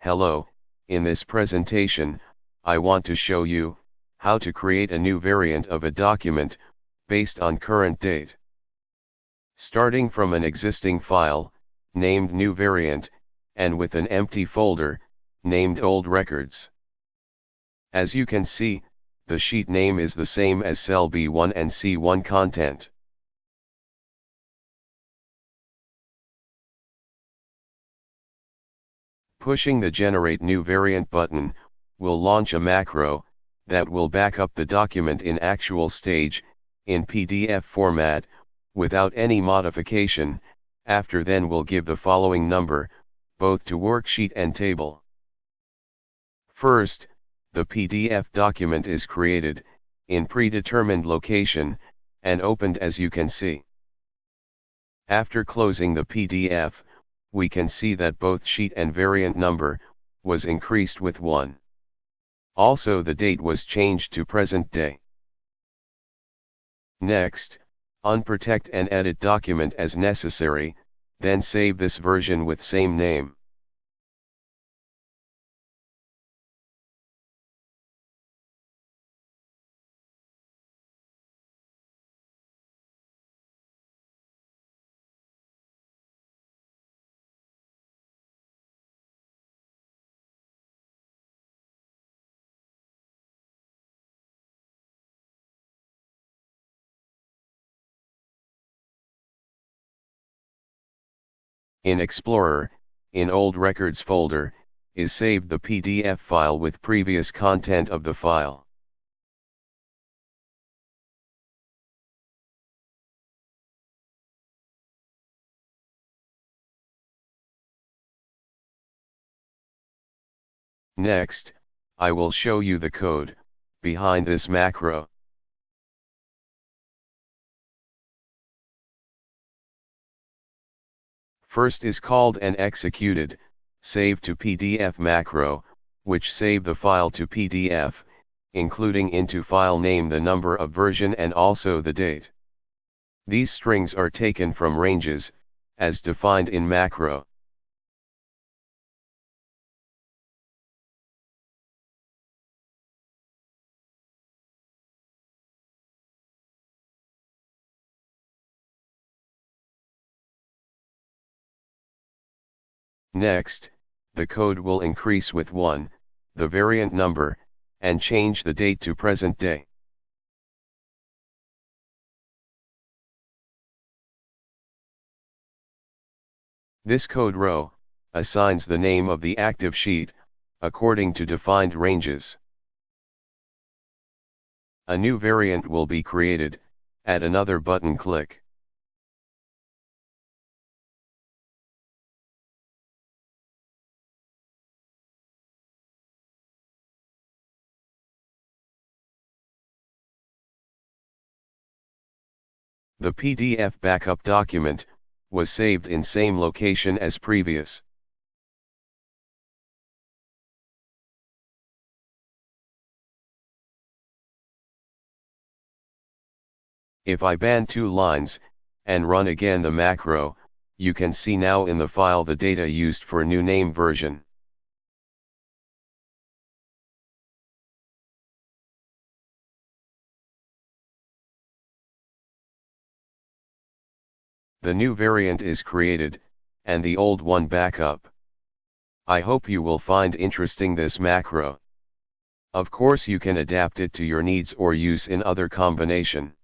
Hello, in this presentation, I want to show you how to create a new variant of a document based on current date. Starting from an existing file, named New Variant, and with an empty folder, named Old Records. As you can see, the sheet name is the same as cell B1 and C1 content. Pushing the Generate New Variant button will launch a macro that will back up the document in actual stage, in PDF format, without any modification. After then will give the following number, both to worksheet and table. First, the PDF document is created, in predetermined location, and opened as you can see. After closing the PDF, we can see that both sheet and variant number was increased with 1. Also the date was changed to present day. Next, unprotect and edit document as necessary, then save this version with same name. In Explorer, in Old Records folder, is saved the PDF file with previous content of the file. Next, I will show you the code behind this macro. First is called and executed, save to PDF macro, which save the file to PDF, including into file name the number of version and also the date. These strings are taken from ranges, as defined in macro. Next, the code will increase with 1, the variant number, and change the date to present day. This code row assigns the name of the active sheet, according to defined ranges. A new variant will be created, at another button click. The PDF backup document was saved in same location as previous. If I ban 2 lines, and run again the macro, you can see now in the file the data used for new name version. The new variant is created, and the old one backup. I hope you will find interesting this macro. Of course you can adapt it to your needs or use in other combination.